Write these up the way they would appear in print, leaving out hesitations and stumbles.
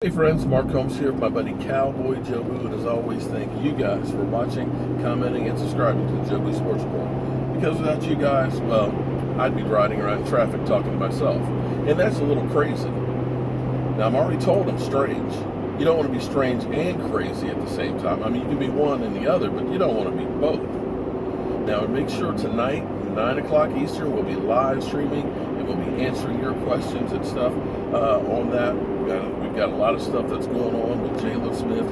Hey friends, Mark Combs here with my buddy Cowboy Joe Boo, and as always, thank you guys for watching, commenting, and subscribing to the Joe Boo Sports Report. Because without you guys, well, I'd be riding around in traffic talking to myself, and that's a little crazy. Now, I'm already told I'm strange. You don't want to be strange and crazy at the same time. I mean, you can be one and the other, but you don't want to be both. Now, make sure tonight, 9 o'clock Eastern, we'll be live streaming, and we'll be answering your questions and stuff on that. We've got a lot of stuff that's going on with Jaylon Smith,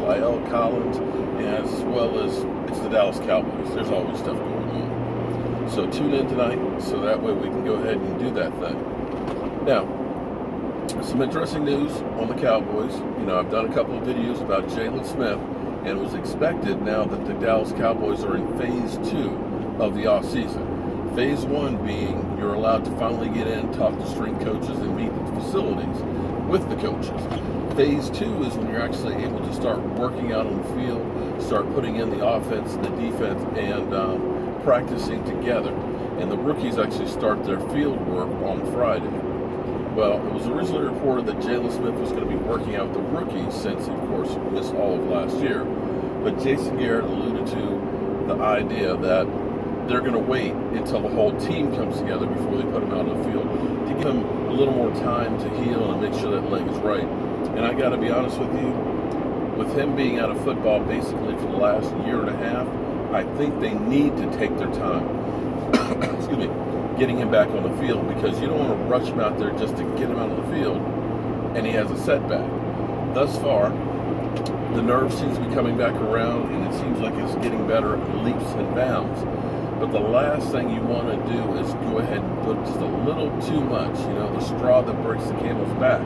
Collins, as well as it's the Dallas Cowboys. There's always stuff going on. So tune in tonight so that way we can go ahead and do that thing. Now, some interesting news on the Cowboys. I've done a couple of videos about Jaylon Smith, and it was expected now that the Dallas Cowboys are in phase 2 of the offseason. Phase 1 being you're allowed to finally get in, talk to strength coaches, and meet the facilities with the coaches. Phase 2 is when you're actually able to start working out on the field, start putting in the offense and the defense, and practicing together. And the rookies actually start their field work on Friday. Well, it was originally reported that Jaylon Smith was going to be working out with the rookies since he, of course, missed all of last year. But Jason Garrett alluded to the idea that they're going to wait until the whole team comes together before they put him out on the field to give him a little more time to heal and make sure that leg is right. And I got to be honest with you, with him being out of football basically for the last year and a half, I think they need to take their time excuse me, getting him back on the field, because you don't want to rush him out there just to get him out of the field and he has a setback. Thus far, the nerve seems to be coming back around, and it seems like it's getting better leaps and bounds. But the last thing you want to do is go ahead and put just a little too much, the straw that breaks the camel's back,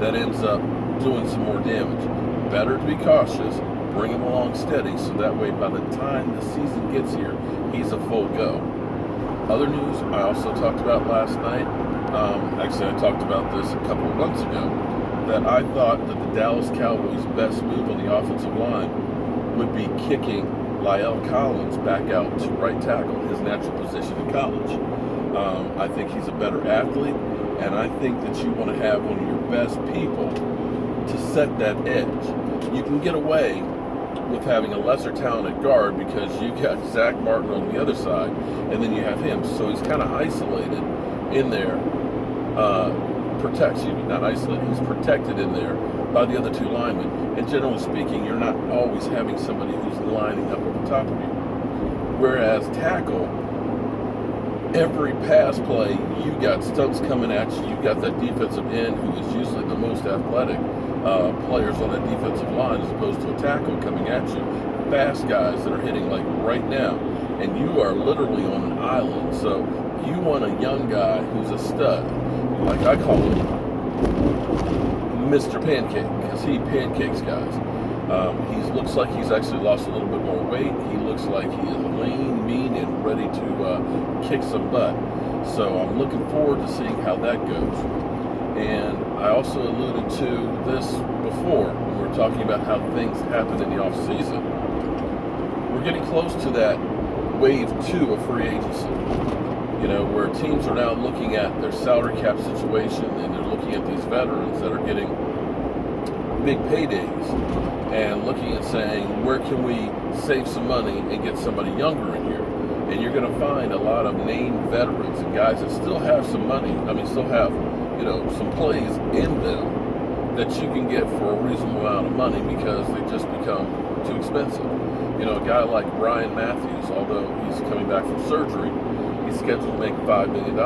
that ends up doing some more damage. Better to be cautious, bring him along steady, so that way by the time the season gets here, he's a full go. Other news I also talked about last night, actually I talked about this a couple of months ago, that I thought that the Dallas Cowboys' best move on the offensive line would be kicking Collins back out to right tackle, his natural position in college. I think he's a better athlete, and I think that you want to have one of your best people to set that edge. You can get away with having a lesser talented guard because you got Zach Martin on the other side, and then you have him, so he's kind of isolated in there. Not isolated, he's protected in there by the other two linemen. And generally speaking, you're not always having somebody who's lining up at the top of you. Whereas tackle, every pass play, you got stunts coming at you. You got that defensive end who is usually the most athletic players on that defensive line, as opposed to a tackle coming at you. Fast guys that are hitting like right now, and you are literally on an island. So you want a young guy who's a stud, like I call him Mr. Pancake, because he pancakes guys. He looks like he's actually lost a little bit more weight. He looks like he is lean, mean, and ready to kick some butt. So I'm looking forward to seeing how that goes. And I also alluded to this before when we were talking about how things happen in the off season. We're getting close to that wave 2 of free agency. Where teams are now looking at their salary cap situation, and they're looking at these veterans that are getting big paydays, and looking and saying, where can we save some money and get somebody younger in here? And you're going to find a lot of named veterans and guys that still have some money, still have, some plays in them that you can get for a reasonable amount of money, because they just become too expensive. A guy like Brian Matthews, although he's coming back from surgery, he's scheduled to make $5 million.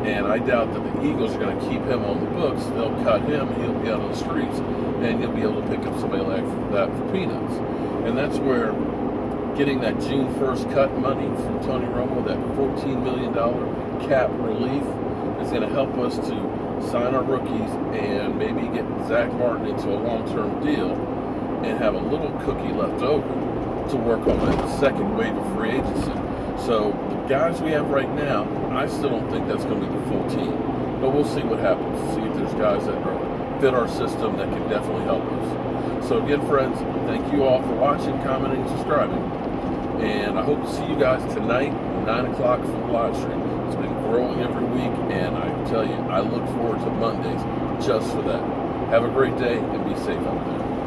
And I doubt that the Eagles are going to keep him on the books. They'll cut him, he'll be out on the streets, and you'll be able to pick up somebody like that for peanuts. And that's where getting that June 1st cut money from Tony Romo, that $14 million cap relief, is going to help us to sign our rookies and maybe get Zach Martin into a long-term deal and have a little cookie left over to work on that second wave of free agency. So the guys we have right now, I still don't think that's going to be the full team. But we'll see what happens. See if there's guys that fit our system that can definitely help us. So again, friends, thank you all for watching, commenting, and subscribing. And I hope to see you guys tonight, 9 o'clock for the live stream. It's been growing every week, and I tell you, I look forward to Mondays just for that. Have a great day and be safe out there.